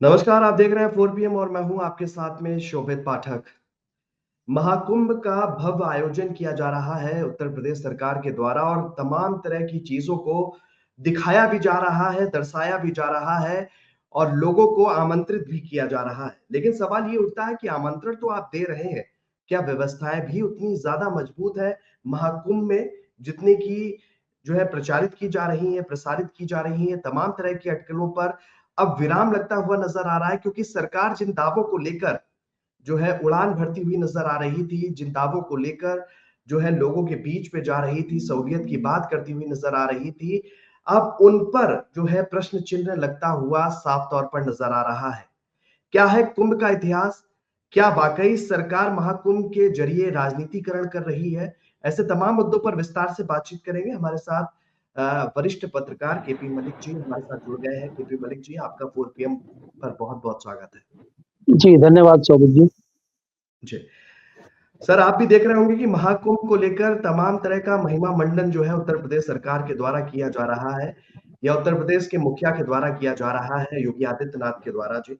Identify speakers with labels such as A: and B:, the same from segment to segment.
A: नमस्कार, आप देख रहे हैं 4 PM और मैं हूं आपके साथ में शोभित पाठक। महाकुंभ का भव्य आयोजन किया जा रहा है उत्तर प्रदेश सरकार के द्वारा और तमाम तरह की चीजों को दिखाया भी जा रहा है, दर्शाया भी जा रहा है और लोगों को आमंत्रित भी किया जा रहा है। लेकिन सवाल ये उठता है कि आमंत्रण तो आप दे रहे हैं, क्या व्यवस्थाएं भी उतनी ज्यादा मजबूत है महाकुंभ में जितनी की जो है प्रचारित की जा रही है, प्रसारित की जा रही है? तमाम तरह की अटकलों पर अब विराम लगता हुआ नजर आ रहा है क्योंकि सरकार जिन दावों को लेकर जो है उड़ान भरती हुई नजर आ रही थी, जिन दावों को लेकर जो है लोगों के बीच में जा रही थी, सहूलियत की बात करती हुई नजर आ रही थी, अब उन पर जो है प्रश्न चिन्ह लगता हुआ साफ तौर पर नजर आ रहा है। क्या है कुंभ का इतिहास? क्या वाकई सरकार महाकुंभ के जरिए राजनीतिकरण कर रही है? ऐसे तमाम मुद्दों पर विस्तार से बातचीत करेंगे। हमारे साथ वरिष्ठ पत्रकार केपी मलिक जी हमारे साथ जुड़ गए हैं। केपी मलिक जी, आपका 4 PM पर बहुत-बहुत स्वागत है।
B: जी, धन्यवाद शोभित जी।
A: जी। सर, आप भी देख रहे होंगे कि महाकुंभ को लेकर तमाम तरह का महिमा मंडन जो है उत्तर प्रदेश सरकार के द्वारा किया जा रहा है या उत्तर प्रदेश के मुखिया के द्वारा किया जा रहा है, योगी आदित्यनाथ के द्वारा जी।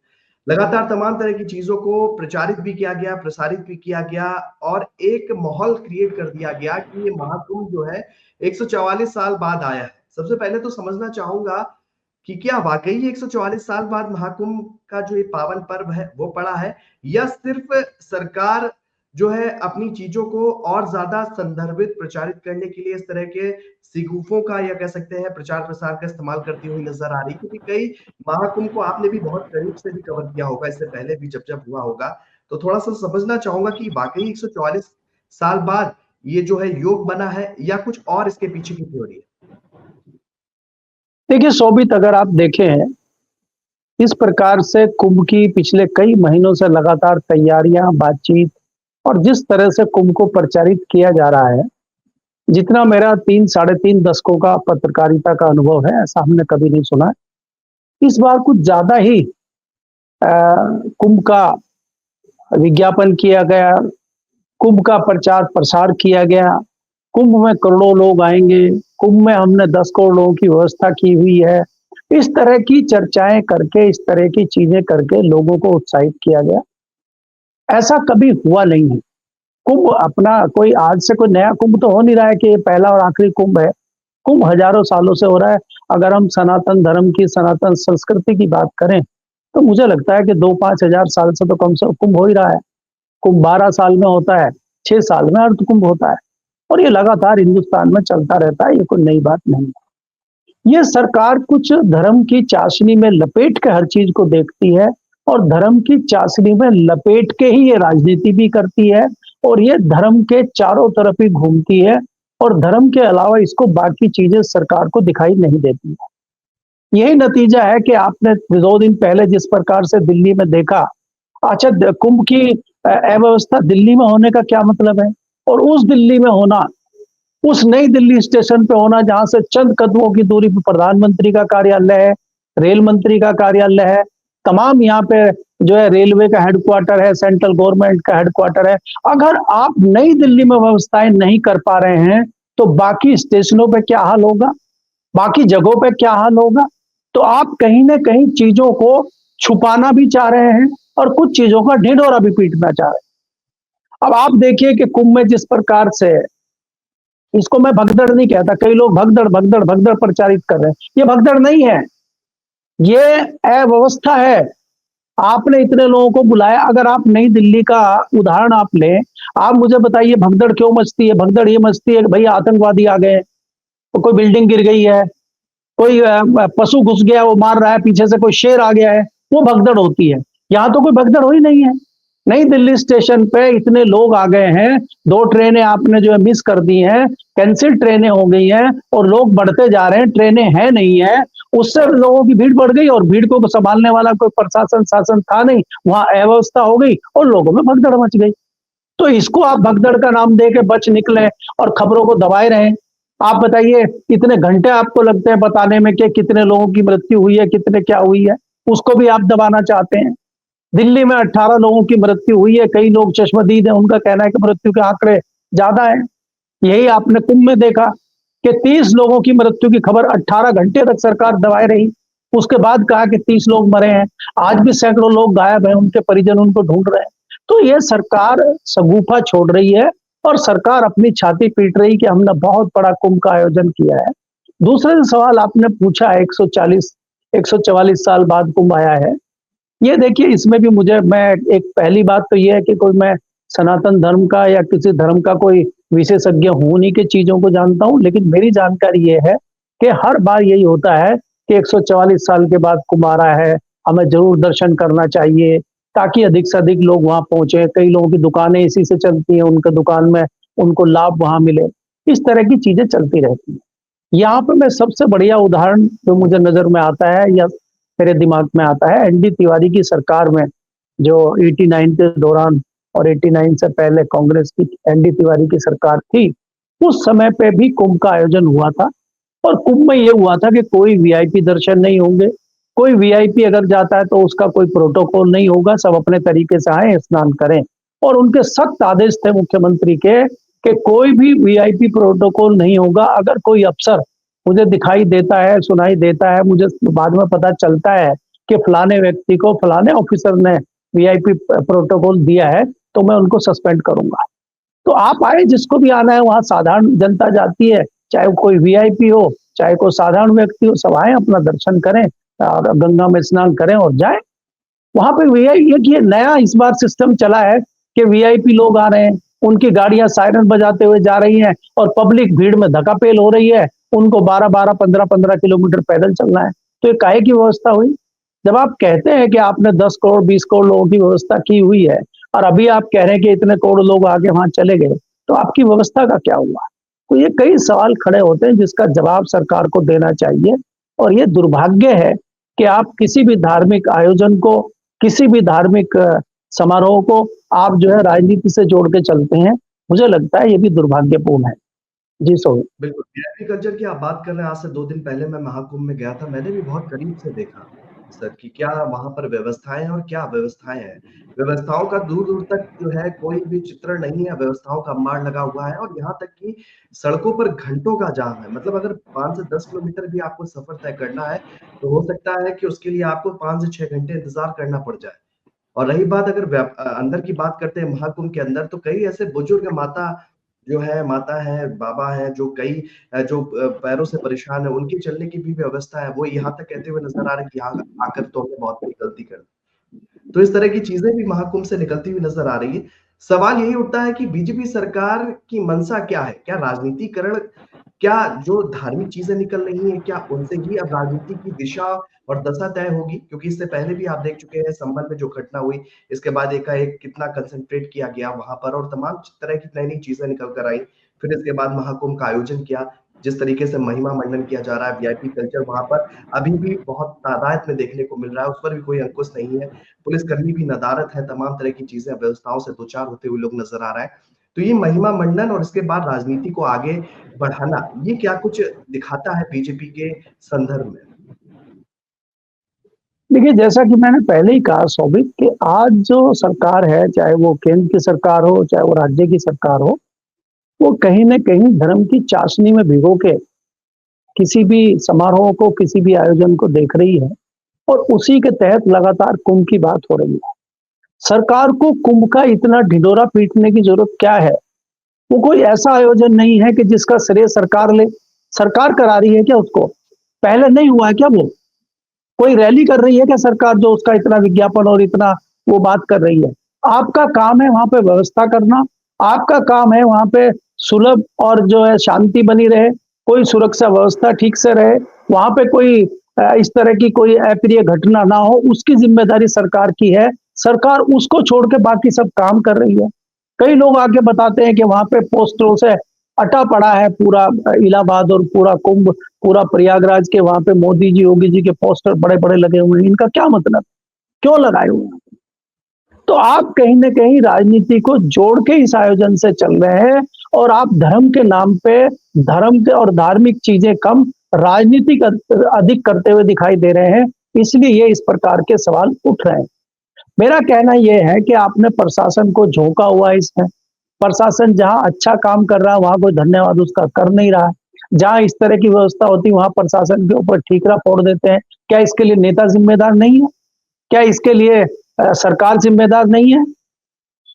A: लगातार तमाम तरह की चीजों को प्रचारित भी किया गया, प्रसारित भी किया गया और एक माहौल क्रिएट कर दिया गया कि ये महाकुंभ जो है 144 साल बाद आया है। सबसे पहले तो समझना चाहूंगा कि क्या वाकई 144 साल बाद महाकुंभ का जो ये पावन पर्व है वो पड़ा है या सिर्फ सरकार जो है अपनी चीजों को और ज्यादा संदर्भित प्रचारित करने के लिए इस तरह के सिगूफों का या कह सकते हैं प्रचार प्रसार का इस्तेमाल करती हुई नजर आ रही है? क्योंकि कई महाकुंभ को आपने भी बहुत करीब से भी कवर किया होगा इससे पहले भी जब हुआ होगा, तो थोड़ा सा समझना चाहूंगा कि वाकई 144 साल बाद ये जो है योग बना है या कुछ और इसके पीछे की थ्योरी है?
B: देखिए शोभित, अगर आप देखें इस प्रकार से कुंभ की पिछले कई महीनों से लगातार तैयारियां, बातचीत और जिस तरह से कुंभ को प्रचारित किया जा रहा है, जितना मेरा 3 साढ़े 3 दशकों का पत्रकारिता का अनुभव है, ऐसा हमने कभी नहीं सुना। इस बार कुछ ज़्यादा ही कुंभ का विज्ञापन किया गया, कुंभ का प्रचार-प्रसार किया गया, कुंभ में करोड़ों लोग आएँगे, कुंभ में हमने 10 करोड़ लोगों की व्यवस्था की हुई है। इस तरह की चर्चाएँ करके, इस तरह की चीज़ें करके लोगों को उत्साहित किया गया। ऐसा कभी हुआ नहीं है। कुंभ अपना कोई आज से कोई नया कुंभ तो हो नहीं रहा है कि ये पहला और आखिरी कुंभ है। कुंभ हज़ारों सालों से हो रहा है। अगर हम सनातन धर्म की, सनातन संस्कृति की बात करें, तो मुझे लगता है कि 2-5 हज़ार साल से तो कम से कुंभ हो ही रहा है। कुंभ 12 साल में होता है, 6 साल में अर्ध कुंभ होता है और ये लगातार हिंदुस्तान में चलता रहता है, ये कोई नई बात नहीं है। ये सरकार कुछ धर्म की चाशनी में लपेट के हर चीज को देखती है और धर्म की चाशनी में लपेट के ही ये राजनीति भी करती है और ये धर्म के चारों तरफ ही घूमती है और धर्म के अलावा इसको बाकी चीजें सरकार को दिखाई नहीं देती है। यही नतीजा है कि आपने 2 दिन पहले जिस प्रकार से दिल्ली में देखा। अच्छा, कुंभ की अव्यवस्था दिल्ली में होने का क्या मतलब है? और उस दिल्ली में होना, उस नई दिल्ली स्टेशन पे होना जहां से चंद कदमों की दूरी पर प्रधानमंत्री का कार्यालय है, रेल मंत्री का कार्यालय है, तमाम यहाँ पे जो है रेलवे का हेडक्वार्टर है, सेंट्रल गवर्नमेंट का हेडक्वार्टर है। अगर आप नई दिल्ली में व्यवस्थाएं नहीं कर पा रहे हैं, तो बाकी स्टेशनों पे क्या हाल होगा? बाकी जगहों पे क्या हाल होगा? तो आप कहीं ना कहीं चीजों को छुपाना भी चाह रहे हैं और कुछ चीजों का ढिंढोरा भी पीटना चाह रहे हैं। अब आप देखिए कि कुंभ में जिस प्रकार से, इसको मैं भगदड़ नहीं कहता, कई लोग भगदड़ भगदड़ भगदड़ प्रचारित कर रहे हैं, ये भगदड़ नहीं है, ये अव्यवस्था है। आपने इतने लोगों को बुलाया। अगर आप नई दिल्ली का उदाहरण आप लें, आप मुझे बताइए भगदड़ क्यों मचती है? भगदड़ ये मचती है कि भैया आतंकवादी आ गए, तो कोई बिल्डिंग गिर गई है, कोई पशु घुस गया वो मार रहा है, पीछे से कोई शेर आ गया है, वो भगदड़ होती है। यहाँ तो कोई भगदड़ हो ही नहीं है। नई दिल्ली स्टेशन पे इतने लोग आ गए हैं, 2 ट्रेनें आपने जो है मिस कर दी हैं, कैंसिल ट्रेनें हो गई हैं और लोग बढ़ते जा रहे हैं, ट्रेनें हैं नहीं है, उससे लोगों की भीड़ बढ़ गई और भीड़ को संभालने वाला कोई प्रशासन शासन था नहीं, वहां अव्यवस्था हो गई और लोगों में भगदड़ मच गई। तो इसको आप भगदड़ का नाम दे के बच निकले और खबरों को दबाए रहे। आप बताइए, इतने घंटे आपको लगते हैं बताने में कि कितने लोगों की मृत्यु हुई है, कितने क्या हुई है, उसको भी आप दबाना चाहते हैं। दिल्ली में 18 लोगों की मृत्यु हुई है, कई लोग चश्मदीद हैं, उनका कहना है कि मृत्यु के आंकड़े ज्यादा है। यही आपने कुंभ में देखा कि 30 लोगों की मृत्यु की खबर 18 घंटे तक सरकार दबाए रही। उसके बाद कहा कि 30 लोग मरे हैं। आज भी सैकड़ों लोग गायब हैं, उनके परिजन उनको ढूंढ रहे हैं। तो ये सरकार शगुफा छोड़ रही है और सरकार अपनी छाती पीट रही कि हमने बहुत बड़ा कुंभ का आयोजन किया है। दूसरा जो सवाल आपने पूछा, 144 साल बाद कुंभ आया है। ये देखिए, इसमें भी मुझे मैं एक पहली बात तो ये है कि कोई मैं सनातन धर्म का या किसी धर्म का कोई विशेषज्ञ हूं नहीं कि चीजों को जानता हूं, लेकिन मेरी जानकारी ये है कि हर बार यही होता है कि 144 साल के बाद कुंभ आ रहा है, हमें जरूर दर्शन करना चाहिए ताकि अधिक से अधिक लोग वहां पहुंचे। कई लोगों की दुकानें इसी से चलती हैं, उनके दुकान में उनको लाभ वहां मिले। इस तरह की चीजें चलती रहती हैं। यहाँ पे मैं सबसे बढ़िया उदाहरण जो मुझे नजर में आता है या मेरे दिमाग में आता है, एनडी तिवारी की सरकार में, जो 89 के दौरान और 89 से पहले कांग्रेस की एनडी तिवारी की सरकार थी, उस समय पे भी कुंभ का आयोजन हुआ था। और कुंभ में ये हुआ था कि कोई वीआईपी दर्शन नहीं होंगे, कोई वीआईपी अगर जाता है तो उसका कोई प्रोटोकॉल नहीं होगा, सब अपने तरीके से आए, स्नान करें। और उनके सख्त आदेश थे मुख्यमंत्री के कि कोई भी वीआईपी प्रोटोकॉल नहीं होगा। अगर कोई अफसर मुझे दिखाई देता है, सुनाई देता है, मुझे बाद में पता चलता है कि फलाने व्यक्ति को फलाने ऑफिसर ने वीआईपी प्रोटोकॉल दिया है, तो मैं उनको सस्पेंड करूंगा। तो आप आए, जिसको भी आना है, वहां साधारण जनता जाती है, चाहे वो कोई वीआईपी हो, चाहे कोई साधारण व्यक्ति हो, सब आए, अपना दर्शन करें और गंगा में स्नान करें और जाएं। वहां पे वीआईपी, ये नया इस बार सिस्टम चला है कि वीआईपी लोग आ रहे हैं, उनकी गाड़ियां सायरन बजाते हुए जा रही हैं और पब्लिक भीड़ में धक्कापेल हो रही है, उनको 12-12, 15-15 किलोमीटर पैदल चलना है। तो ये काहे की व्यवस्था हुई? जब आप कहते हैं कि आपने 10 करोड़ 20 करोड़ लोगों की व्यवस्था की हुई है और अभी आप कह रहे हैं कि इतने करोड़ लोग आगे वहां चले गए, तो आपकी व्यवस्था का क्या हुआ? तो ये कई सवाल खड़े होते हैं जिसका जवाब सरकार को देना चाहिए। और ये दुर्भाग्य है कि आप किसी भी धार्मिक आयोजन को, किसी भी धार्मिक समारोह को आप जो है राजनीति से जोड़ के चलते हैं। मुझे लगता है ये भी दुर्भाग्यपूर्ण है। जी सोहेल।
A: बिल्कुल, वीआईपी कल्चर की आप बात कर रहे हैं। आज से 2 दिन पहले मैं महाकुंभ में गया था। मैंने भी बहुत करीब से देखा सर कि क्या वहाँ पर व्यवस्थाएँ हैं और क्या अव्यवस्थाएँ हैं। व्यवस्थाओं का दूर-दूर तक जो है कोई भी चित्रण नहीं है, व्यवस्थाओं का अंबार लगा हुआ है और यहाँ तक कि सड़कों पर घंटों का जाम है। मतलब अगर 5 से 10 किलोमीटर भी आपको सफर तय करना है, तो हो सकता है कि उसके लिए आपको 5 से 6 घंटे इंतज़ार करना पड़ जाए। और रही बात अगर अंदर की बात करते हैं महाकुंभ के अंदर, तो कई ऐसे बुजुर्ग माता है, बाबा हैं, जो जो पैरों से परेशान है, उनके चलने की भी व्यवस्था है। वो यहाँ तक कहते हुए नज़र आ रहे हैं कि यहाँ आकर तो हमने बहुत बड़ी गलती कर दी। तो इस तरह की चीज़ें भी महाकुंभ से निकलती हुई नज़र आ रही है। सवाल यही उठता है कि बीजेपी सरकार की मंशा क्या है? क्या राजनीतिकरण, क्या जो धार्मिक चीज़ें निकल रही हैं, क्या उनसे ही अब राजनीति की दिशा और दशा तय होगी? क्योंकि इससे पहले भी आप देख चुके हैं संभल में जो घटना हुई, इसके बाद एकाएक कितना कंसंट्रेट किया गया वहाँ पर और तमाम तरह की नई-नई चीज़ें निकल कर आई। फिर इसके बाद महाकुंभ का आयोजन किया, जिस तरीके से महिमा मंडन किया जा रहा है, वीआईपी कल्चर वहाँ पर अभी भी बहुत तादाद में देखने को मिल रहा है, उस पर भी कोई अंकुश नहीं है। पुलिसकर्मी भी नदारद है, तमाम तरह की चीज़ें व्यवस्थाओं से दो-चार होते हुए लोग नज़र आ रहा है। तो ये महिमा मंडन और इसके बाद राजनीति को आगे बढ़ाना, ये क्या कुछ दिखाता है बीजेपी के संदर्भ में?
B: देखिए, जैसा कि मैंने पहले ही कहा सौभिक, कि आज जो सरकार है, चाहे वो केंद्र की सरकार हो, चाहे वो राज्य की सरकार हो, वो कहीं न कहीं धर्म की चाशनी में भिगो के किसी भी समारोह को, किसी भी आयोजन को देख रही है और उसी के तहत लगातार कुंभ की बात हो रही है। सरकार को कुंभ का इतना ढिंढोरा पीटने की जरूरत क्या है? वो कोई ऐसा आयोजन नहीं है कि जिसका श्रेय सरकार ले। सरकार करा रही है क्या उसको? पहले नहीं हुआ है क्या वो? कोई रैली कर रही है क्या सरकार, जो उसका इतना विज्ञापन और इतना वो बात कर रही है? आपका काम है वहां पे व्यवस्था करना, आपका काम है वहां पे सुलभ और जो है शांति बनी रहे, कोई सुरक्षा व्यवस्था ठीक से रहे, वहां पे कोई इस तरह की कोई अप्रिय घटना ना हो, उसकी जिम्मेदारी सरकार की है। सरकार उसको छोड़ के बाकी सब काम कर रही है। कई लोग आके बताते हैं कि वहां पे पोस्टरों से अटा पड़ा है पूरा इलाहाबाद और पूरा कुंभ, पूरा प्रयागराज के वहां पे मोदी जी, योगी जी के पोस्टर बड़े-बड़े लगे हुए हैं। इनका क्या मतलब? क्यों लगाए हुए हैं? तो आप कहीं न कहीं राजनीति को जोड़ के इस आयोजन से चल रहे हैं और आप धर्म के नाम पे धर्म के और धार्मिक चीजें कम, राजनीतिक अधिक करते हुए दिखाई दे रहे हैं। इसलिए ये इस प्रकार के सवाल उठ रहे हैं। मेरा कहना यह है कि आपने प्रशासन को झोंका हुआ है इसमें। प्रशासन जहाँ अच्छा काम कर रहा है, वहाँ कोई धन्यवाद उसका कर नहीं रहा है। जहाँ इस तरह की व्यवस्था होती है, वहाँ प्रशासन के ऊपर ठीकरा फोड़ देते हैं क्या इसके लिए नेता जिम्मेदार नहीं है? क्या इसके लिए सरकार जिम्मेदार नहीं है?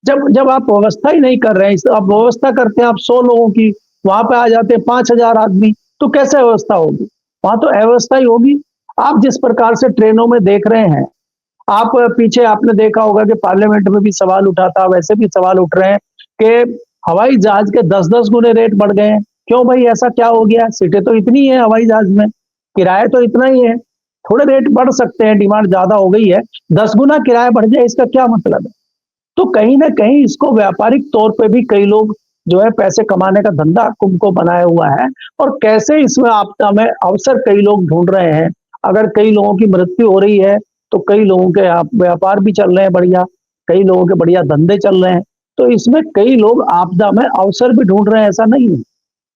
B: जब जब आप व्यवस्था ही नहीं कर रहे हैं, आप व्यवस्था करते हैं आप 100 लोगों की, वहां पे आ जाते हैं 5,000 आदमी, तो कैसे व्यवस्था होगी? वहां तो अव्यवस्था ही होगी। आप जिस प्रकार से ट्रेनों में देख रहे हैं, आप पीछे आपने देखा होगा कि पार्लियामेंट में भी सवाल उठा था, वैसे भी सवाल उठ रहे हैं कि हवाई जहाज के 10-10 गुने रेट बढ़ गए हैं। क्यों भाई, ऐसा क्या हो गया? सीटें तो इतनी है हवाई जहाज में, किराया तो इतना ही है, थोड़े रेट बढ़ सकते हैं, डिमांड ज्यादा हो गई है, 10 गुना किराया बढ़ जाए इसका क्या मतलब है? तो कहीं ना कहीं इसको व्यापारिक तौर पे भी कई लोग जो है पैसे कमाने का धंधा कुंभ को बनाया हुआ है, और कैसे इसमें आपदा में अवसर कई लोग ढूंढ रहे हैं। अगर कई लोगों की मृत्यु हो रही है तो कई लोगों के व्यापार भी चल रहे हैं बढ़िया, कई लोगों के बढ़िया धंधे चल रहे हैं, तो इसमें कई लोग आपदा में अवसर भी ढूंढ रहे हैं, ऐसा नहीं है।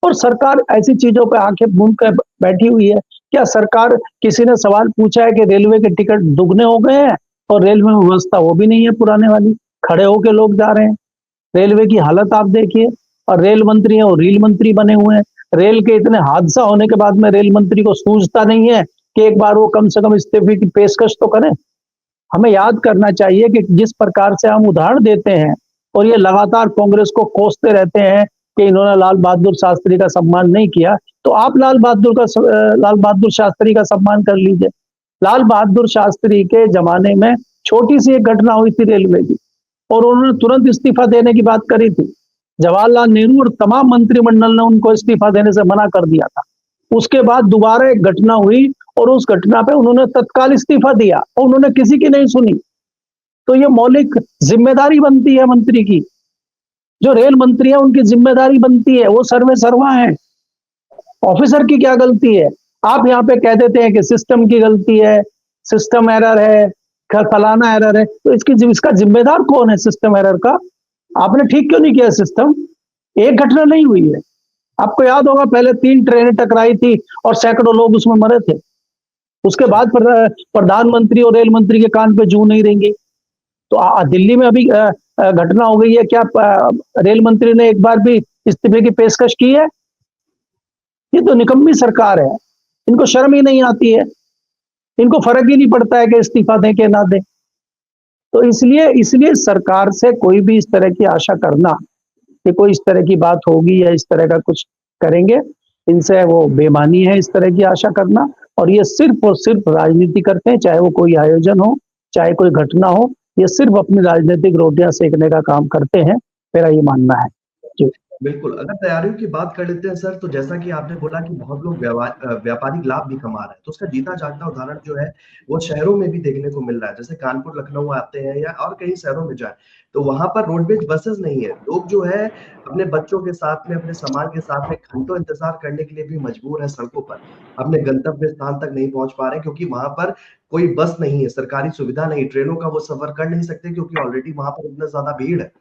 B: और सरकार ऐसी चीजों पे आंखें मूंद कर बैठी हुई है। क्या सरकार, किसी ने सवाल पूछा है कि रेलवे के टिकट दुगने हो गए हैं और रेलवे में व्यवस्था वो भी नहीं है पुराने वाली, खड़े होके लोग जा रहे हैं। रेलवे की हालत आप देखिए, और रेल मंत्री हैं और रील मंत्री बने हुए हैं। रेल के इतने हादसा होने के बाद में रेल मंत्री को सूझता नहीं है कि एक बार वो कम से कम इस्तीफे की पेशकश तो करें। हमें याद करना चाहिए कि जिस प्रकार से हम उदाहरण देते हैं और ये लगातार कांग्रेस को कोसते रहते हैं कि इन्होंने लाल बहादुर शास्त्री का सम्मान नहीं किया, तो आप लाल बहादुर शास्त्री का सम्मान कर लीजिए। लाल बहादुर शास्त्री के जमाने में छोटी सी एक घटना हुई थी रेलवे की, और उन्होंने तुरंत इस्तीफा देने की बात करी थी। जवाहरलाल नेहरू और तमाम मंत्रिमंडल ने उनको इस्तीफा देने से मना कर दिया था। उसके बाद दोबारा एक घटना हुई और उस घटना पे उन्होंने तत्काल इस्तीफा दिया और उन्होंने किसी की नहीं सुनी। तो ये मौलिक जिम्मेदारी बनती है मंत्री की, जो रेल मंत्री है उनकी जिम्मेदारी बनती है, वो सर्वे सर्वा है। ऑफिसर की क्या गलती है? आप यहाँ पे कह देते हैं कि सिस्टम की गलती है, सिस्टम एरर है, फलाना एरर है, तो इसका जिम्मेदार कौन है सिस्टम एरर का? आपने ठीक क्यों नहीं किया सिस्टम? एक घटना नहीं हुई है। आपको याद होगा पहले 3 ट्रेनें टकराई थी और सैकड़ों लोग उसमें मरे थे। उसके बाद प्रधानमंत्री और रेल मंत्री के कान पे जू नहीं रहेंगे। तो दिल्ली में अभी घटना हो गई है, क्या रेल मंत्री ने एक बार भी इस्तीफे की पेशकश की है? ये तो निकम्मी सरकार है, इनको शर्म ही नहीं आती है, इनको फर्क ही नहीं पड़ता है कि इस्तीफा दें कि ना दें। तो इसलिए इसलिए सरकार से कोई भी इस तरह की आशा करना कि कोई इस तरह की बात होगी या इस तरह का कुछ करेंगे, इनसे वो बेईमानी है इस तरह की आशा करना। और ये सिर्फ और सिर्फ राजनीति करते हैं, चाहे वो कोई आयोजन हो, चाहे कोई घटना हो, ये सिर्फ अपनी राजनीतिक रोटियां सेकने का काम करते हैं, मेरा ये मानना है जी।
A: बिल्कुल, अगर तैयारियों की बात कर लेते हैं सर, तो जैसा कि आपने बोला कि बहुत लोग व्यापारिक लाभ भी कमा रहे हैं, तो उसका जीता-जागता उदाहरण जो है, वो शहरों में भी देखने को मिल रहा है। जैसे कानपुर, लखनऊ आते हैं या और कई शहरों में जाएँ, तो वहाँ पर रोडवेज बसेज़ नहीं है। लोग जो है, अपने बच्चों के साथ में, अपने सामान के साथ में घंटों इंतज़ार करने के लिए भी मजबूर हैं सड़कों पर। अपने गंतव्य स्थान तक नहीं पहुँच पा रहे हैं क्योंकि वहाँ पर कोई बस नहीं है, सरकारी सुविधा नहीं, ट्रेनों का वो सफ़र कर नहीं सकते क्योंकि ऑलरेडी वहाँ पर इतना ज़्यादा भीड़ है।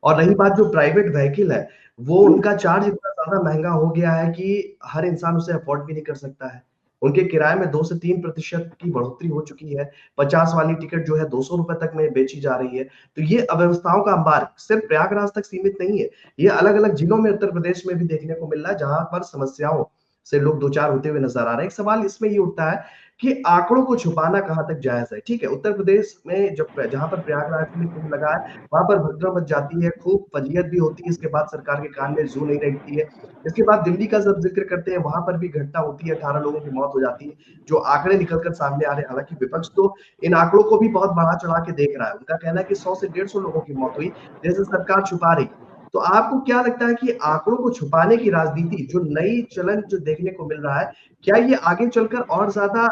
A: और रही बात जो प्राइवेट व्हीकल है, वो उनका चार्ज इतना ज़्यादा महँगा हो गया है कि हर इंसान उसे अफ़ोर्ड भी नहीं कर सकता है। उनके किराए में 2 से 3% की बढ़ोतरी हो चुकी है। 50 वाली टिकट जो है ₹200 तक में बेची जा रही है। तो ये अव्यवस्थाओं का अंबार सिर्फ़ प्रयागराज तक सीमित नहीं है। ये अलग-अलग जिलों में उत्तर प्रदेश में भी देखने को मिल रहा है, जहाँ पर समस्याओं से लोग 2-4 होते हुए नज़र आ रहे हैं। एक सवाल इसमें ये उठता है कि आँकड़ों को छुपाना कहाँ तक जायज़ है? ठीक है, उत्तर प्रदेश में जहाँ पर प्रयागराज में कुंभ लगा है, वहाँ पर भगदड़ मच जाती है, खूब फजीयत भी होती है, इसके बाद सरकार के कान में जू नहीं रहती है। इसके बाद दिल्ली का जब ज़िक्र करते हैं, वहाँ पर भी घटना होती है, 18 लोगों की मौत हो जाती है, जो आंकड़े निकल कर सामने आ रहे हैं। हालाँकि विपक्ष तो इन आंकड़ों को भी बहुत बढ़ा-चढ़ा के देख रहा है। उनका कहना है कि 100 से 150 लोगों की मौत हुई, जैसे सरकार छुपा रही। तो आपको क्या लगता है कि आंकड़ों को छुपाने की राजनीति जो नई चलन जो देखने को मिल रहा है, क्या ये आगे चलकर और ज़्यादा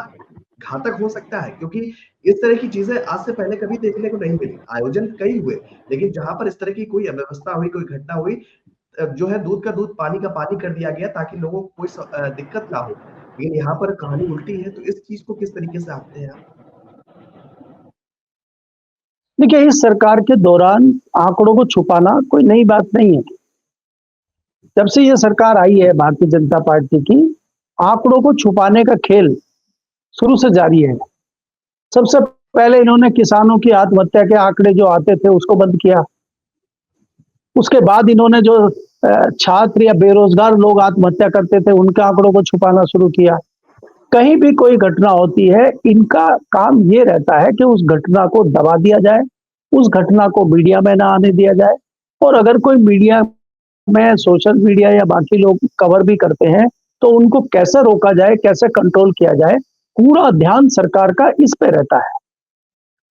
A: घातक हो सकता है? क्योंकि इस तरह की चीज़ें आज से पहले कभी देखने को नहीं मिली। आयोजन कई हुए, लेकिन जहाँ पर इस तरह की कोई अव्यवस्था हुई, कोई घटना हुई, जो है दूध का दूध, पानी का पानी कर दिया गया ताकि लोगों को कोई दिक्कत ना हो। लेकिन यहाँ पर कहानी उल्टी है, तो इस चीज़ को किस तरीके से आंकते हैं आप?
B: देखिए, इस सरकार के दौरान आंकड़ों को छुपाना कोई नई बात नहीं है। जब से ये सरकार आई है भारतीय जनता पार्टी की, आंकड़ों को छुपाने का खेल शुरू से जारी है। सबसे पहले इन्होंने किसानों की आत्महत्या के आंकड़े जो आते थे उसको बंद किया। उसके बाद इन्होंने जो छात्र या बेरोजगार लोग आत्महत्या करते थे उनके आंकड़ों को छुपाना शुरू किया। कहीं भी कोई घटना होती है, इनका काम ये रहता है कि उस घटना को दबा दिया जाए, उस घटना को मीडिया में ना आने दिया जाए। और अगर कोई मीडिया में, सोशल मीडिया या बाकी लोग कवर भी करते हैं, तो उनको कैसे रोका जाए, कैसे कंट्रोल किया जाए, पूरा ध्यान सरकार का इस पे रहता है।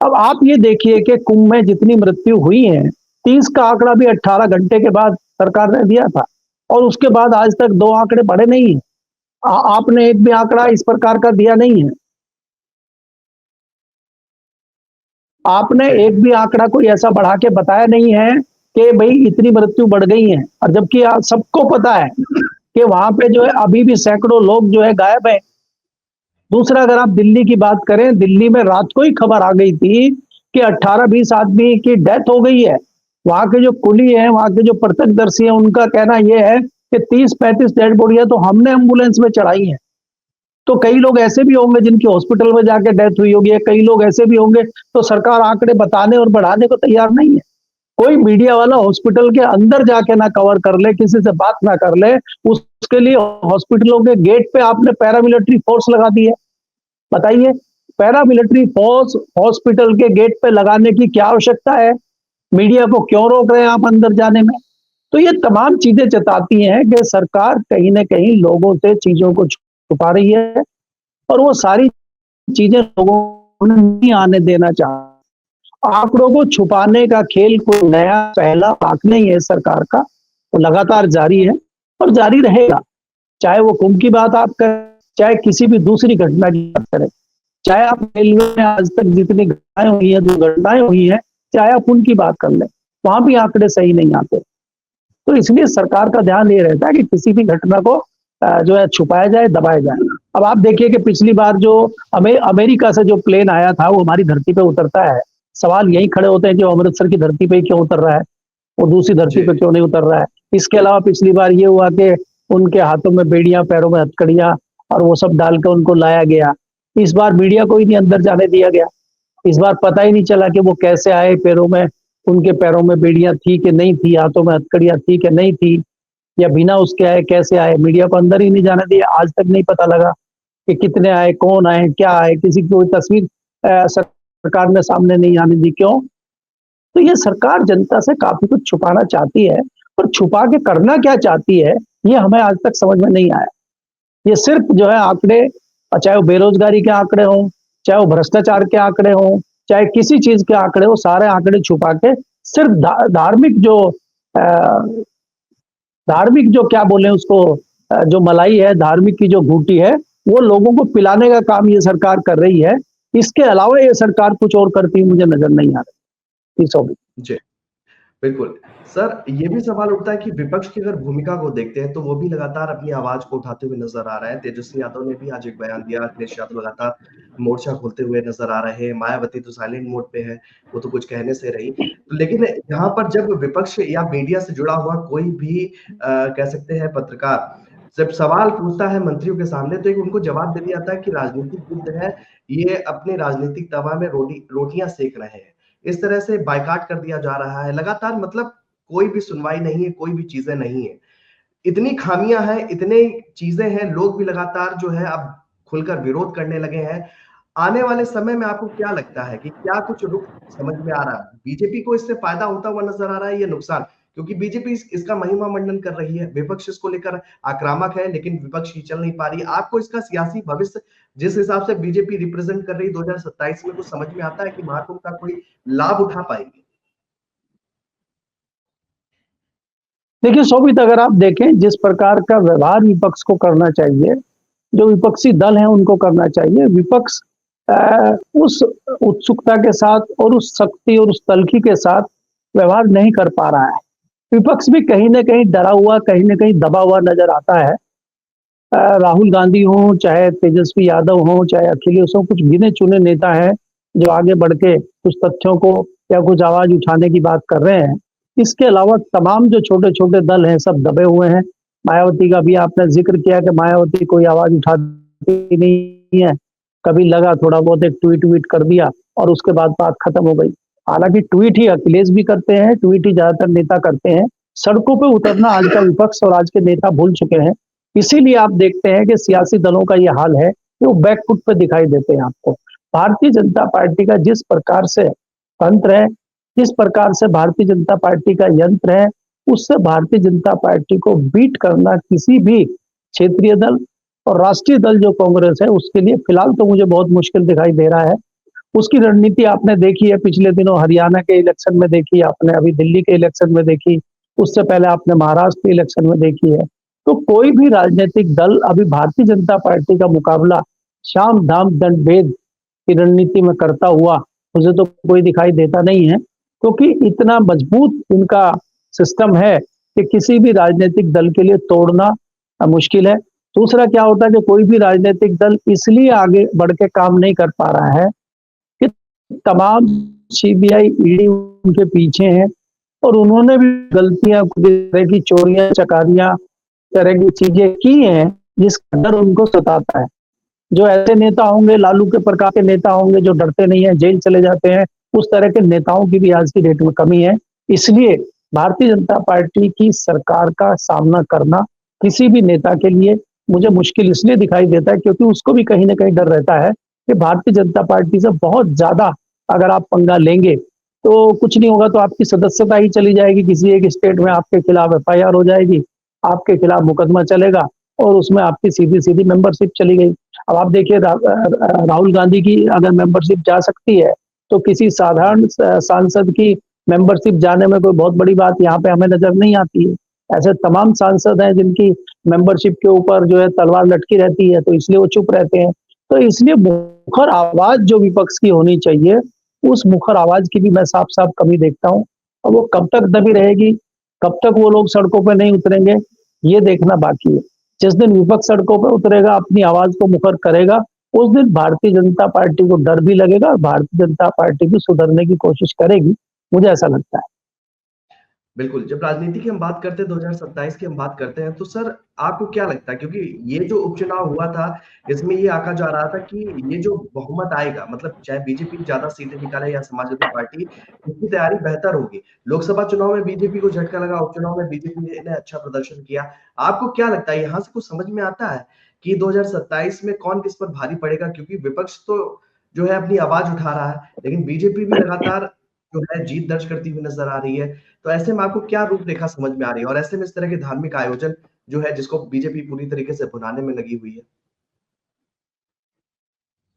B: अब आप ये देखिए कि कुंभ में जितनी मृत्यु हुई है, 30 का आंकड़ा भी 18 घंटे के बाद सरकार ने दिया था, और उसके बाद आज तक 2 आंकड़े बढ़े नहीं है। आपने एक भी आंकड़ा इस प्रकार का दिया नहीं है। आपने
A: जी,
B: एक भी आंकड़ा कोई ऐसा बढ़ा के बताया नहीं है कि भई इतनी मृत्यु बढ़ गई है, और जबकि सबको पता है कि वहां पे जो है अभी भी सैकड़ों लोग जो है गायब है। दूसरा, अगर आप दिल्ली की बात करें, दिल्ली में रात को ही खबर आ गई थी कि 18-20 आदमी की डेथ हो गई है। वहां के जो कुली हैं, वहां के जो प्रत्यक्षदर्शी हैं, उनका कहना यह है कि 30-35 डेड बॉडियां तो हमने एम्बुलेंस में चढ़ाई हैं। तो कई लोग ऐसे भी होंगे जिनकी हॉस्पिटल में जाके डेथ हुई होगी, कई लोग ऐसे भी होंगे। तो सरकार आंकड़े बताने और बढ़ाने को तैयार नहीं है। कोई मीडिया वाला हॉस्पिटल के अंदर जाके ना कवर कर ले, किसी से बात ना कर ले, उसके लिए हॉस्पिटलों के गेट पे आपने पैरामिलिट्री फोर्स लगा दी है। बताइए, पैरामिलिट्री फोर्स हॉस्पिटल के गेट पे लगाने की क्या आवश्यकता है? मीडिया को क्यों रोक रहे हैं आप अंदर जाने में? तो ये तमाम चीजें जताती हैं कि सरकार कहीं ना कहीं लोगों से चीजों को छुपा रही है, और वो सारी चीजें लोगों को नहीं आने देना चाहती। आंकड़ों को छुपाने का खेल कोई नया पहला पाक नहीं है सरकार का, वो लगातार जारी है और जारी रहेगा। चाहे वो कुंभ की बात आप करें, चाहे किसी भी दूसरी घटना की बात करें, चाहे आप रेलवे में आज तक जितनी घटनाएं हुई हैं, दुर्घटनाएं हुई हैं, चाहे आप उनकी बात कर लें, वहां भी आंकड़े सही नहीं आते। तो इसलिए सरकार का ध्यान ये रहता है कि किसी भी घटना को जो है छुपाया जाए, दबाया जाए। अब आप देखिए कि पिछली बार जो अमेरिका से जो प्लेन आया था, वो हमारी धरती पे उतरता है। सवाल यही खड़े होते हैं कि वो अमृतसर की धरती पे ही क्यों उतर रहा है, वो दूसरी धरती
A: जी,
B: पे क्यों नहीं उतर रहा है। इसके अलावा पिछली बार ये हुआ कि उनके हाथों में बेड़ियां, पैरों में हथकड़ियां, और वो सब डाल कर उनको लाया गया। इस बार मीडिया को ही नहीं अंदर जाने दिया गया। इस बार पता ही नहीं चला कि वो कैसे आए, पैरों में, उनके पैरों में बेड़ियां थी कि नहीं थी, हाथों में हथकड़ियां थी कि नहीं थी, या बिना उसके आए, कैसे आए। मीडिया को अंदर ही नहीं जाने दिया। आज तक नहीं पता लगा कि कितने आए, कौन आए, क्या आए। किसी की कोई तस्वीर सरकार ने सामने नहीं आने दी। क्यों? तो ये सरकार जनता से काफी कुछ छुपाना चाहती है, और छुपा के करना क्या चाहती है, ये हमें आज तक समझ में नहीं आया। ये सिर्फ जो है आंकड़े, चाहे वो बेरोजगारी के आंकड़े हों, चाहे वो भ्रष्टाचार के आंकड़े हों, चाहे किसी चीज के आंकड़े हो, सारे आंकड़े छुपा के सिर्फ धार्मिक जो धार्मिक जो क्या बोले उसको, जो मलाई है, धार्मिक की जो घूटी है, वो लोगों को पिलाने का काम ये सरकार कर रही है। इसके अलावा ये सरकार कुछ और करती मुझे नजर नहीं आ रही।
A: जी। बिल्कुल। सर, ये भी सवाल उठता है कि विपक्ष की अगर भूमिका को देखते हैं, तो वो भी लगातार अपनी आवाज़ को उठाते हुए नज़र आ रहा है। तेजस्वी यादव ने भी आज एक बयान दिया, अखिलेश यादव लगातार मोर्चा खोलते हुए नज़र आ रहे हैं, मायावती तो साइलेंट मोड पे है, वो तो कुछ कहने से रही। तो लेकिन यहाँ पर जब विपक्ष या मीडिया से जुड़ा हुआ कोई भी कह सकते हैं पत्रकार, जब सवाल पूछता है मंत्रियों के सामने, तो एक उनको जवाब दे दिया जाता है कि राजनीतिक युद्ध है, ये अपने राजनीतिक तवा में रोटियाँ सेक रहे हैं। इस तरह से बायकॉट कर दिया जा रहा है लगातार, मतलब कोई भी सुनवाई नहीं है, कोई भी चीजें नहीं है। इतनी खामियां हैं, इतने चीजें हैं, लोग भी लगातार जो है अब खुलकर विरोध करने लगे हैं। आने वाले समय में आपको क्या लगता है कि क्या कुछ रुख समझ में आ रहा है? बीजेपी को इससे फायदा होता हुआ नजर आ रहा है या नुकसान? क्योंकि बीजेपी इसका महिमा मंडन कर रही है, विपक्ष इसको लेकर आक्रामक है, लेकिन विपक्ष की चल नहीं पा रही है। आपको इसका सियासी भविष्य जिस हिसाब से बीजेपी रिप्रेजेंट कर रही है 2027 में, कुछ समझ में आता है कि महाकुंभ का कोई लाभ उठा पाएगी?
B: देखिए शोभित, अगर आप देखें जिस प्रकार का व्यवहार विपक्ष को करना चाहिए, जो विपक्षी दल हैं उनको करना चाहिए, विपक्ष उस उत्सुकता के साथ और उस शक्ति और उस तल्खी के साथ व्यवहार नहीं कर पा रहा है। विपक्ष भी कहीं न कहीं डरा हुआ, कहीं न कहीं दबा हुआ नज़र आता है। राहुल गांधी हों, चाहे तेजस्वी यादव हों, चाहे अखिलेश हों, कुछ गिने-चुने नेता हैं जो आगे बढ़ के कुछ तथ्यों को या कुछ आवाज़ उठाने की बात कर रहे हैं। इसके अलावा तमाम जो छोटे-छोटे दल हैं, सब दबे हुए हैं। मायावती का भी आपने ज़िक्र किया कि मायावती कोई आवाज़ उठाती नहीं है। कभी लगा थोड़ा बहुत एक ट्वीट-व्वीट कर दिया और उसके बाद बात खत्म हो गई। हालाँकि ट्वीट ही अखिलेश भी करते हैं, ट्वीट ही ज़्यादातर नेता करते हैं। सड़कों पे उतरना आज का विपक्ष और आज के नेता भूल चुके हैं। इसीलिए आप देखते हैं कि सियासी दलों का ये हाल है कि वो बैकफुट पे दिखाई देते हैं आपको। भारतीय जनता पार्टी का जिस प्रकार से तंत्र है, जिस प्रकार से भारतीय जनता पार्टी का यंत्र है, उससे भारतीय जनता पार्टी को बीट करना किसी भी क्षेत्रीय दल और राष्ट्रीय दल जो कांग्रेस है उसके लिए फिलहाल तो मुझे बहुत मुश्किल दिखाई दे रहा है। उसकी रणनीति आपने देखी है पिछले दिनों हरियाणा के इलेक्शन में देखी, आपने अभी दिल्ली के इलेक्शन में देखी, उससे पहले आपने महाराष्ट्र के इलेक्शन में देखी है। तो कोई भी राजनीतिक दल अभी भारतीय जनता पार्टी का मुकाबला शाम दाम दंड भेद की रणनीति में करता हुआ मुझे तो कोई दिखाई देता नहीं है, क्योंकि इतना मजबूत इनका सिस्टम है कि किसी भी राजनीतिक दल के लिए तोड़ना मुश्किल है। दूसरा क्या होता है कि कोई भी राजनीतिक दल इसलिए आगे बढ़ के काम नहीं कर पा रहा है कि तमाम सीबीआई ईडी उनके पीछे हैं और उन्होंने भी गलतियां तरह की चोरियां चकारियां तरह की चीजें की हैं जिसका डर उनको सताता है। जो ऐसे नेता होंगे, लालू के प्रकार के नेता होंगे जो डरते नहीं है, जेल चले जाते हैं, उस तरह के नेताओं की भी आज की डेट में कमी है। इसलिए भारतीय जनता पार्टी की सरकार का सामना करना किसी भी नेता के लिए मुझे मुश्किल इसलिए दिखाई देता है क्योंकि उसको भी कहीं ना कहीं डर रहता है कि भारतीय जनता पार्टी से बहुत ज्यादा अगर आप पंगा लेंगे तो कुछ नहीं होगा, तो आपकी सदस्यता ही चली जाएगी, किसी एक स्टेट में आपके खिलाफ एफआईआर हो जाएगी, आपके खिलाफ मुकदमा चलेगा और उसमें आपकी सीधी सीधी मेंबरशिप चली गई। अब आप देखिए राहुल गांधी की अगर मेंबरशिप जा सकती है तो किसी साधारण सांसद की मेंबरशिप जाने में कोई बहुत बड़ी बात यहाँ पे हमें नजर नहीं आती है। ऐसे तमाम सांसद हैं जिनकी मेंबरशिप के ऊपर जो है तलवार लटकी रहती है, तो इसलिए वो चुप रहते हैं। तो इसलिए मुखर आवाज जो विपक्ष की होनी चाहिए, उस मुखर आवाज की भी मैं साफ साफ कमी देखता हूँ। और वो कब तक दबी रहेगी, कब तक वो लोग सड़कों पर नहीं उतरेंगे, ये देखना बाकी है। जिस दिन विपक्ष सड़कों पर उतरेगा, अपनी आवाज को मुखर करेगा, उस दिन भारतीय जनता पार्टी को डर भी लगेगा और भारतीय जनता पार्टी भी सुधरने की कोशिश करेगी, मुझे ऐसा लगता है।
A: बिल्कुल, जब राजनीति की हम बात करते हैं, 2027 की हम बात करते हैं, तो सर आपको क्या लगता है? क्योंकि ये जो उपचुनाव हुआ था, इसमें ये आंका जा रहा था कि ये जो बहुमत आएगा, मतलब चाहे बीजेपी ज़्यादा सीटें निकाले या समाजवादी पार्टी, इसकी तैयारी बेहतर होगी। लोकसभा चुनाव में बीजेपी को झटका लगा, उपचुनाव में बीजेपी ने अच्छा प्रदर्शन किया। आपको क्या लगता है, यहाँ से कुछ समझ में आता है कि 2027 में कौन किस पर भारी पड़ेगा? क्योंकि विपक्ष तो जो है अपनी आवाज उठा रहा है, लेकिन बीजेपी भी लगातार जो है जीत दर्ज करती हुई नज़र आ रही है। तो ऐसे में आपको क्या रूपरेखा समझ में आ रही है? और ऐसे में इस तरह के धार्मिक आयोजन जो है जिसको बीजेपी पूरी तरीके से भुनाने में लगी हुई है।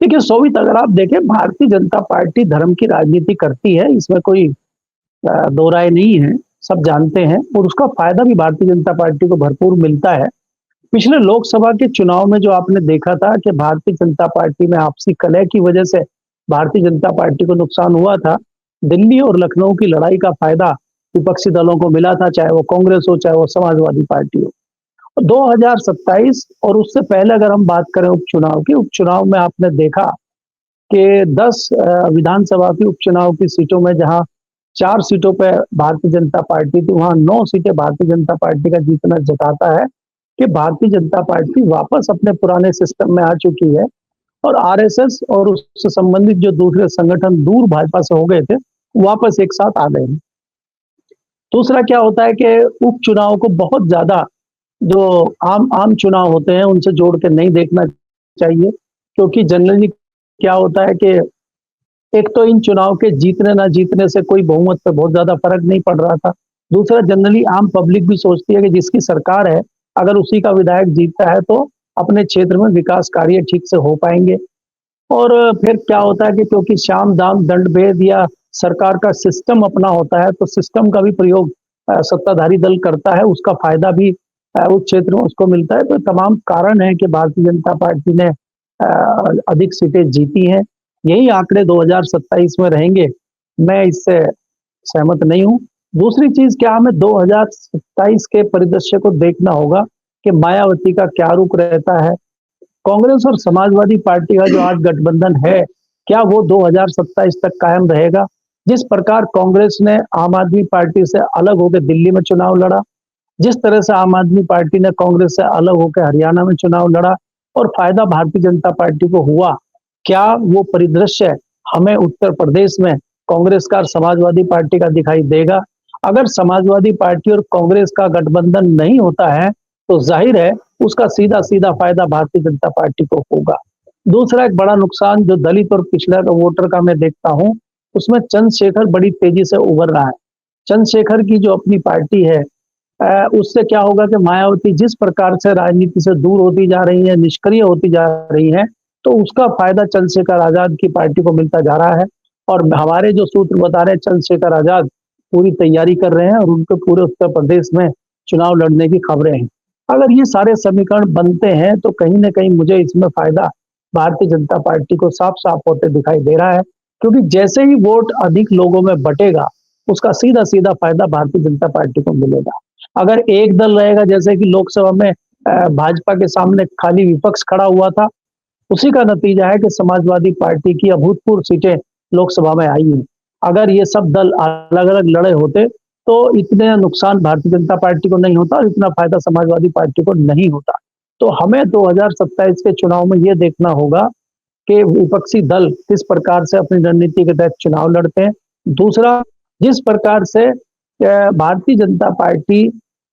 B: देखिए सोवित, अगर आप देखें भारतीय जनता पार्टी धर्म की राजनीति करती है, इसमें कोई दो राय नहीं है, सब जानते हैं और उसका फायदा भी भारतीय जनता पार्टी को भरपूर मिलता है। पिछले लोकसभा के चुनाव में जो आपने देखा था कि भारतीय जनता पार्टी में आपसी कलह की वजह से भारतीय जनता पार्टी को नुकसान हुआ था, दिल्ली और लखनऊ की लड़ाई का फायदा विपक्षी दलों को मिला था, चाहे वो कांग्रेस हो चाहे वो समाजवादी पार्टी हो। 2027 और उससे पहले अगर हम बात करें उपचुनाव की, उपचुनाव में आपने देखा कि 10 विधानसभा की उपचुनाव की सीटों में जहां 4 सीटों पे भारतीय जनता पार्टी थी, वहां 9 सीटें भारतीय जनता पार्टी का जीतना जताता है कि भारतीय जनता पार्टी वापस अपने पुराने सिस्टम में आ चुकी है और आरएसएस और उससे संबंधित जो दूसरे संगठन दूर भाजपा से हो गए थे, वापस एक साथ आ गए हैं। दूसरा क्या होता है कि उपचुनाव को बहुत ज्यादा जो आम आम चुनाव होते हैं उनसे जोड़ के नहीं देखना चाहिए, क्योंकि जनरली क्या होता है कि एक तो इन चुनाव के जीतने ना जीतने से कोई बहुमत पे बहुत ज्यादा फर्क नहीं पड़ रहा था। दूसरा, जनरली आम पब्लिक भी सोचती है कि जिसकी सरकार है, अगर उसी का विधायक जीतता है तो अपने क्षेत्र में विकास कार्य ठीक से हो पाएंगे। और फिर क्या होता है कि क्योंकि साम दाम दंड भेद या सरकार का सिस्टम अपना होता है, तो सिस्टम का भी प्रयोग सत्ताधारी दल करता है, उसका फायदा भी उस क्षेत्र में उसको मिलता है। तो तमाम कारण है कि भारतीय जनता पार्टी ने अधिक सीटें जीती हैं। यही आंकड़े 2027 में रहेंगे, मैं इससे सहमत नहीं हूं। दूसरी चीज क्या, हमें 2027 के परिदृश्य को देखना होगा कि मायावती का क्या रुख रहता है। कांग्रेस और समाजवादी पार्टी का जो आज गठबंधन है, क्या वो 2027 तक कायम रहेगा? जिस प्रकार कांग्रेस ने आम आदमी पार्टी से अलग होकर दिल्ली में चुनाव लड़ा, जिस तरह से आम आदमी पार्टी ने कांग्रेस से अलग होकर हरियाणा में चुनाव लड़ा और फायदा भारतीय जनता पार्टी को हुआ, क्या वो परिदृश्य हमें उत्तर प्रदेश में कांग्रेस का और समाजवादी पार्टी का दिखाई देगा? अगर समाजवादी पार्टी और कांग्रेस का गठबंधन नहीं होता है तो जाहिर है उसका सीधा सीधा फायदा भारतीय जनता पार्टी को होगा। दूसरा एक बड़ा नुकसान जो दलित और पिछड़ा वोटर का मैं देखता हूँ, उसमें चंद्रशेखर बड़ी तेजी से उभर रहा है। चंद्रशेखर की जो अपनी पार्टी है, उससे क्या होगा कि मायावती जिस प्रकार से राजनीति से दूर होती जा रही है, निष्क्रिय होती जा रही है, तो उसका फायदा चंद्रशेखर आजाद की पार्टी को मिलता जा रहा है। और हमारे जो सूत्र बता रहे हैं, चंद्रशेखर आजाद पूरी तैयारी कर रहे हैं और उनके पूरे उत्तर प्रदेश में चुनाव लड़ने की खबरें हैं। अगर ये सारे समीकरण बनते हैं तो कहीं ना कहीं मुझे इसमें फायदा भारतीय जनता पार्टी को साफ साफ होते दिखाई दे रहा है, क्योंकि जैसे ही वोट अधिक लोगों में बटेगा, उसका सीधा सीधा फायदा भारतीय जनता पार्टी को मिलेगा। अगर एक दल रहेगा, जैसे कि लोकसभा में भाजपा के सामने खाली विपक्ष खड़ा हुआ था, उसी का नतीजा है कि समाजवादी पार्टी की अभूतपूर्व सीटें लोकसभा में आई हैं। अगर ये सब दल अलग अलग लड़े होते तो इतने नुकसान भारतीय जनता पार्टी को नहीं होता और इतना फायदा समाजवादी पार्टी को नहीं होता। तो हमें 2027 के चुनाव में ये देखना होगा कि विपक्षी दल किस प्रकार से अपनी रणनीति के तहत चुनाव लड़ते हैं। दूसरा, जिस प्रकार से भारतीय जनता पार्टी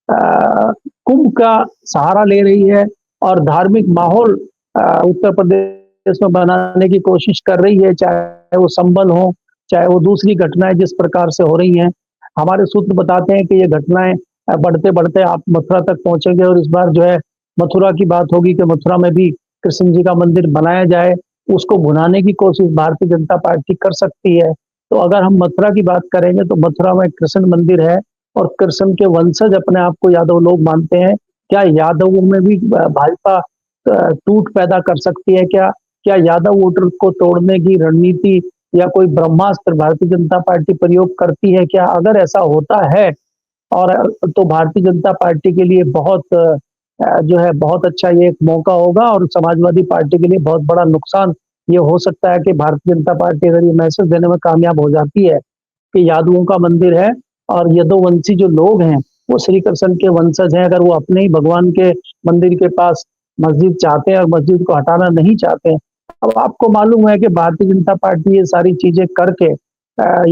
B: कुंभ का सहारा ले रही है और धार्मिक माहौल उत्तर प्रदेश में बनाने की कोशिश कर रही है, चाहे वो संबल हो, चाहे वो दूसरी घटनाएं जिस प्रकार से हो रही हैं। हमारे सूत्र बताते हैं कि ये घटनाएं बढ़ते बढ़ते आप मथुरा तक पहुंचेंगे और इस बार जो है मथुरा की बात होगी कि मथुरा में भी कृष्ण जी का मंदिर बनाया जाए। उसको भुनाने की कोशिश भारतीय जनता पार्टी कर सकती है। तो अगर हम मथुरा की बात करेंगे तो मथुरा में कृष्ण मंदिर है और कृष्ण के वंशज अपने आप को यादव लोग मानते हैं। क्या यादवों में भी भाजपा टूट पैदा कर सकती है क्या? क्या यादव वोटर को तोड़ने की रणनीति या कोई ब्रह्मास्त्र भारतीय जनता पार्टी प्रयोग करती है क्या? अगर ऐसा होता है और तो भारतीय जनता पार्टी के लिए बहुत जो है बहुत अच्छा ये एक मौका होगा और समाजवादी पार्टी के लिए बहुत बड़ा नुकसान ये हो सकता है कि भारतीय जनता पार्टी अगर ये मैसेज देने में कामयाब हो जाती है कि यादवों का मंदिर है और यदुवंशी जो लोग हैं वो श्री कृष्ण के वंशज हैं, अगर वो अपने ही भगवान के मंदिर के पास मस्जिद चाहते हैं और मस्जिद को हटाना नहीं चाहते हैं। अब आपको मालूम है कि भारतीय जनता पार्टी ये सारी चीजें करके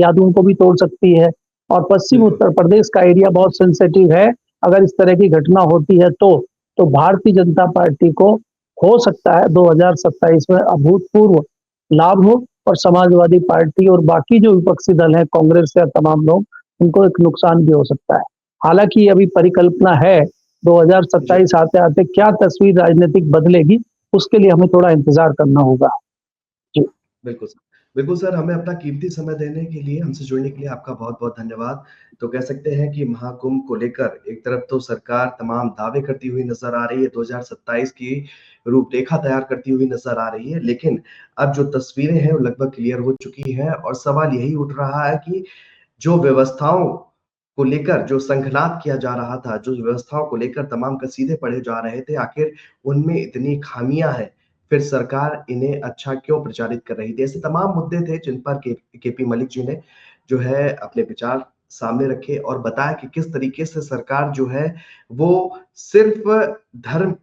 B: यादवों को भी तोड़ सकती है और पश्चिम
A: बिल्कुल।
B: उत्तर प्रदेश का एरिया बहुत सेंसिटिव है। अगर इस तरह की घटना होती है तो भारतीय जनता पार्टी को हो सकता है 2027 में अभूतपूर्व लाभ हो और समाजवादी पार्टी और बाकी जो विपक्षी दल हैं, कांग्रेस या तमाम लोग, उनको एक नुकसान भी हो सकता है। हालांकि ये अभी परिकल्पना है,
A: जी।
B: 2027 आते आते क्या तस्वीर राजनीतिक बदलेगी, उसके लिए हमें थोड़ा इंतजार करना होगा। जी।
A: बिल्कुल सर। बिल्कुल सर, हमें अपना कीमती समय देने के लिए, हमसे जुड़ने के लिए आपका बहुत-बहुत धन्यवाद। तो कह सकते हैं कि महाकुंभ को लेकर एक तरफ तो सरकार तमाम दावे करती हुई नज़र आ रही है, 2027 की रूपरेखा तैयार करती हुई नज़र आ रही है, लेकिन अब जो तस्वीरें हैं वो लगभग क्लियर हो चुकी हैं और सवाल यही उठ रहा है कि जो व्यवस्थाओं को लेकर जो संघनाद किया जा रहा था, जो व्यवस्थाओं को लेकर तमाम कसीदे पढ़े जा रहे थे, आखिर उनमें इतनी खामियाँ हैं, फिर सरकार इन्हें अच्छा क्यों प्रचारित कर रही थी? ऐसे तमाम मुद्दे थे जिन पर केपी मलिक जी ने जो है अपने विचार सामने रखे और बताया कि किस तरीके से सरकार जो है वो सिर्फ़ धर्म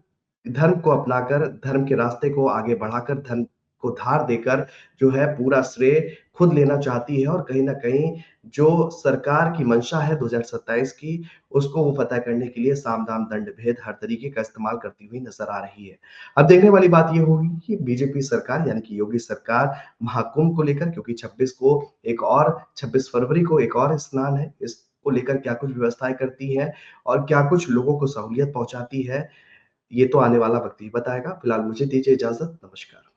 A: धर्म को अपनाकर, धर्म के रास्ते को आगे बढ़ाकर, धर्म को धार देकर जो है पूरा श्रेय खुद लेना चाहती है और कहीं न कहीं जो सरकार की मंशा है 2027 की, उसको वो फ़तह करने के लिए साम, दाम, दंड, भेद हर तरीके का इस्तेमाल करती हुई नज़र आ रही है। अब देखने वाली बात ये होगी कि बीजेपी सरकार यानी कि योगी सरकार महाकुंभ को लेकर, क्योंकि 26 फरवरी को एक और स्नान है, इसको लेकर क्या कुछ व्यवस्थाएँ करती है और क्या कुछ लोगों को सहूलियत पहुँचाती है, ये तो आने वाला वक़्त ही बताएगा। फिलहाल मुझे दीजिए इजाज़त, नमस्कार।